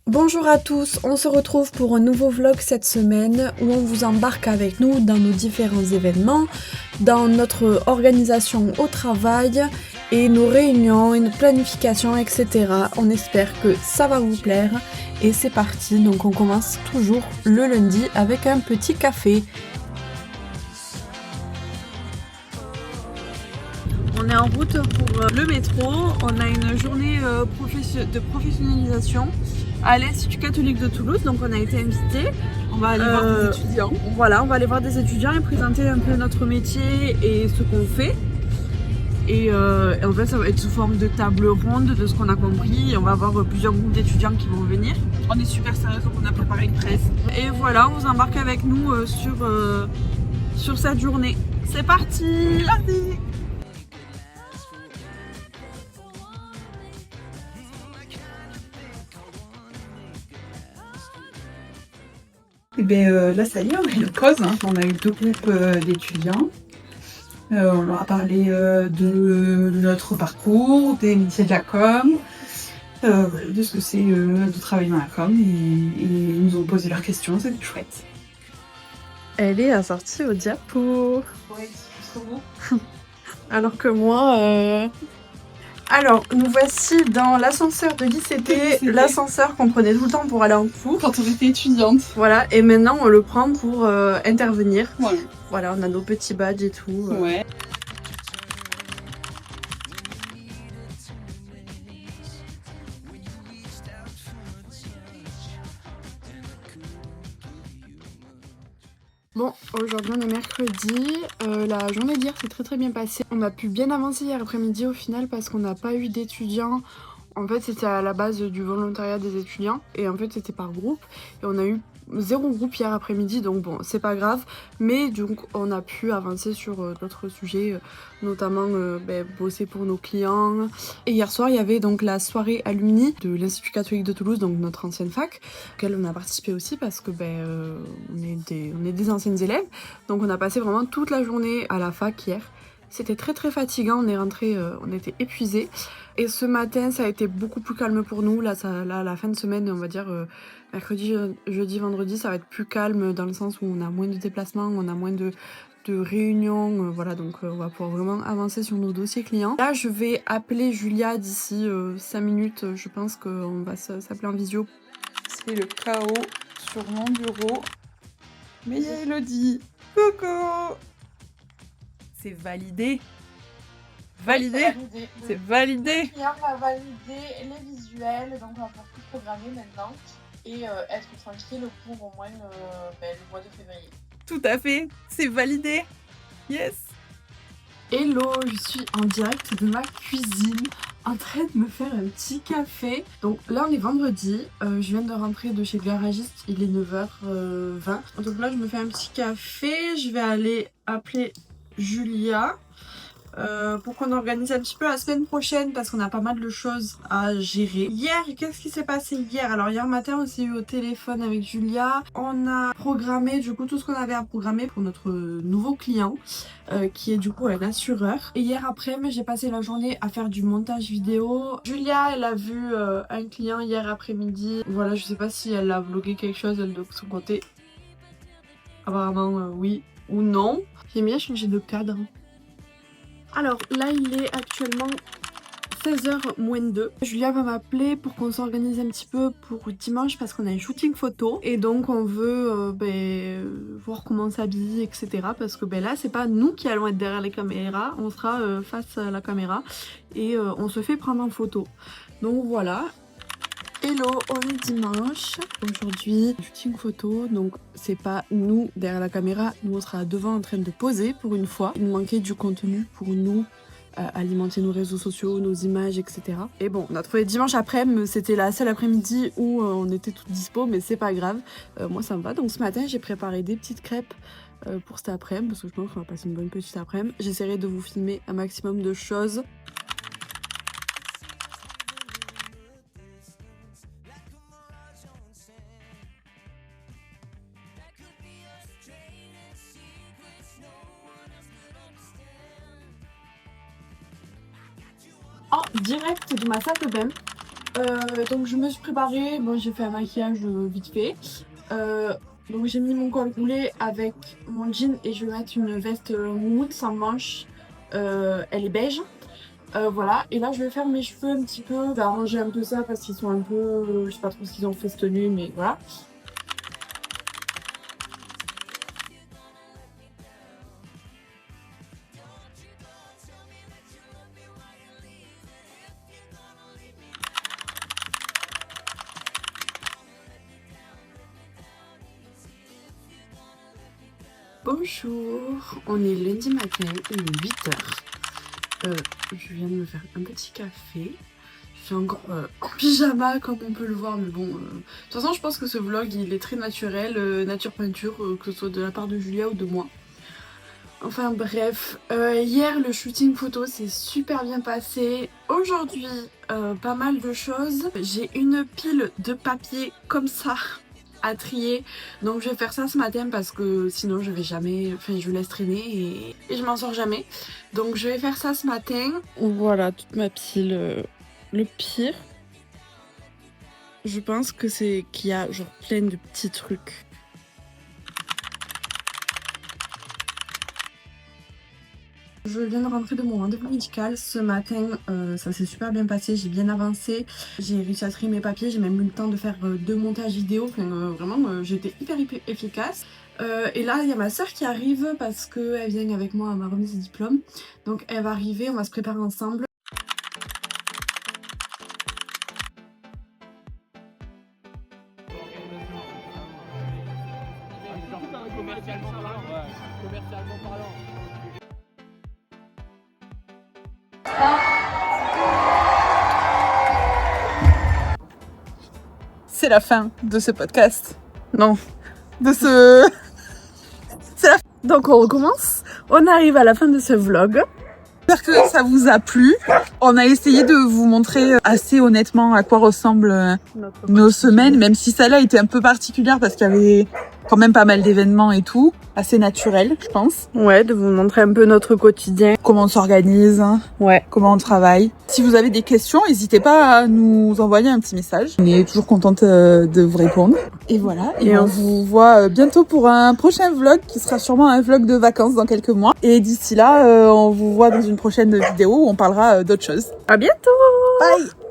Bonjour à tous, on se retrouve pour un nouveau vlog cette semaine où on vous embarque avec nous dans nos différents événements, dans notre organisation au travail et nos réunions et nos planifications, etc. On espère que ça va vous plaire et c'est parti. Donc on commence toujours le lundi avec un petit café. On est en route pour le métro, on a une journée de professionnalisation à l'Institut catholique de Toulouse, donc on a été invités. On va aller voir des étudiants. Voilà, on va aller voir des étudiants et présenter un peu notre métier et ce qu'on fait. Et en fait, ça va être sous forme de table ronde de ce qu'on a compris. Et on va avoir plusieurs groupes d'étudiants qui vont venir. On est super sérieux, donc on a préparé une presse. Et voilà, on vous embarque avec nous sur cette journée. C'est parti! Lundi. Et bien là, ça y est, on a eu une pause. On a eu deux groupes d'étudiants. On leur a parlé de notre parcours, des métiers de la com, de ce que c'est de travailler dans la com. Et ils nous ont posé leurs questions, c'était chouette. Elle est assortie au diapo. Ouais, jusqu'au bout. Alors que moi... Alors, nous voici dans l'ascenseur de l'ICT, l'ascenseur qu'on prenait tout le temps pour aller en cours. Quand on était étudiante. Voilà, et maintenant on le prend pour intervenir. Ouais. Voilà, on a nos petits badges et tout. Ouais. Bon, aujourd'hui on est mercredi, la journée d'hier s'est très bien passée. On a pu bien avancer hier après-midi au final parce qu'on n'a pas eu d'étudiants. En fait c'était à la base du volontariat des étudiants et en fait c'était par groupe et on a eu 0 groupe hier après-midi, donc bon c'est pas grave, mais donc on a pu avancer sur d'autres sujets, notamment bosser pour nos clients. Et hier soir il y avait donc la soirée alumni de l'Institut catholique de Toulouse, donc notre ancienne fac, auquel on a participé aussi parce que on est des anciennes élèves, donc on a passé vraiment toute la journée à la fac hier. C'était très fatigant, on est rentré, on était épuisés. Et ce matin, ça a été beaucoup plus calme pour nous. Là, la fin de semaine, on va dire mercredi, jeudi, vendredi, ça va être plus calme dans le sens où on a moins de déplacements, on a moins de réunions. Voilà, donc on va pouvoir vraiment avancer sur nos dossiers clients. Là, je vais appeler Julia d'ici 5 minutes. Je pense qu'on va s'appeler en visio. C'est le chaos sur mon bureau. Mais il y a Elodie. Coucou. C'est validé. Validé. C'est validé. Le client va valider les visuels, donc on va pouvoir tout programmer maintenant et être tranquille pour au moins le mois de février. Tout à fait, c'est validé. Yes. Hello, je suis en direct de ma cuisine en train de me faire un petit café. Donc là on est vendredi, je viens de rentrer de chez le garagiste, il est 9h20. Donc là je me fais un petit café, je vais aller appeler Julia. Pour qu'on organise un petit peu la semaine prochaine parce qu'on a pas mal de choses à gérer. Hier, qu'est-ce qui s'est passé hier? Alors hier matin, on s'est eu au téléphone avec Julia. On a programmé du coup tout ce qu'on avait à programmer pour notre nouveau client qui est du coup un assureur. Et hier après, j'ai passé la journée à faire du montage vidéo. Julia, elle a vu un client hier après-midi. Voilà, je sais pas si elle a vlogué quelque chose elle de son côté. Apparemment oui ou non. J'aime bien changer de cadre. Alors là il est actuellement 16h moins 2. Julia va m'appeler pour qu'on s'organise un petit peu pour dimanche parce qu'on a un shooting photo. Et donc on veut voir comment on s'habille, etc. Parce que là c'est pas nous qui allons être derrière les caméras, on sera face à la caméra et on se fait prendre en photo. Donc voilà. Hello, on est dimanche. Aujourd'hui, shooting photo, donc c'est pas nous derrière la caméra, nous on sera devant en train de poser pour une fois. Il nous manquait du contenu pour nous, alimenter nos réseaux sociaux, nos images, etc. Et bon, on a trouvé dimanche après-midi, c'était la seule après-midi où on était toutes dispo, mais c'est pas grave. Moi ça me va, donc ce matin j'ai préparé des petites crêpes pour cet après-midi, parce que je pense qu'on va passer une bonne petite après-midi. J'essaierai de vous filmer un maximum de choses. En direct de ma salle de bain. Donc je me suis préparée, bon j'ai fait un maquillage vite fait. Donc j'ai mis mon col roulé avec mon jean et je vais mettre une veste moumoute sans manches. Elle est beige. Voilà, et là je vais faire mes cheveux un petit peu, je vais arranger un peu ça parce qu'ils sont un peu, je sais pas trop ce qu'ils ont fait cette tenue, mais voilà. Bonjour, on est lundi matin, il est 8h. Je viens de me faire un petit café. Je suis encore en pyjama comme on peut le voir, mais bon. De toute façon, je pense que ce vlog il est très naturel, nature peinture, que ce soit de la part de Julia ou de moi. Enfin bref, hier le shooting photo s'est super bien passé. Aujourd'hui, pas mal de choses. J'ai une pile de papier comme ça à trier, donc je vais faire ça ce matin parce que sinon je vais jamais, enfin je laisse traîner et je m'en sors jamais, donc je vais faire ça ce matin. Voilà toute ma pile. Le pire, je pense que c'est qu'il y a genre plein de petits trucs. Je viens de rentrer de mon rendez-vous médical ce matin, ça s'est super bien passé, j'ai bien avancé, j'ai réussi à trier mes papiers, j'ai même eu le temps de faire 2 montages vidéo, enfin, vraiment j'étais hyper efficace. Et là il y a ma soeur qui arrive parce qu'elle vient avec moi à ma remise de diplôme, donc elle va arriver, on va se préparer ensemble. Commercialement parlant. C'est la fin de ce podcast. Non, de ce... C'est la fin. Donc on recommence, on arrive à la fin de ce vlog. J'espère que ça vous a plu. On a essayé de vous montrer assez honnêtement à quoi ressemblent nos semaines, même si celle-là était un peu particulière parce qu'il y avait quand même pas mal d'événements et tout. Assez naturel, je pense. Ouais, de vous montrer un peu notre quotidien. Comment on s'organise, Ouais. comment on travaille. Si vous avez des questions, n'hésitez pas à nous envoyer un petit message. On est toujours contente de vous répondre. Et voilà, et on vous voit bientôt pour un prochain vlog qui sera sûrement un vlog de vacances dans quelques mois. Et d'ici là, on vous voit dans une prochaine vidéo où on parlera d'autres choses. À bientôt! Bye!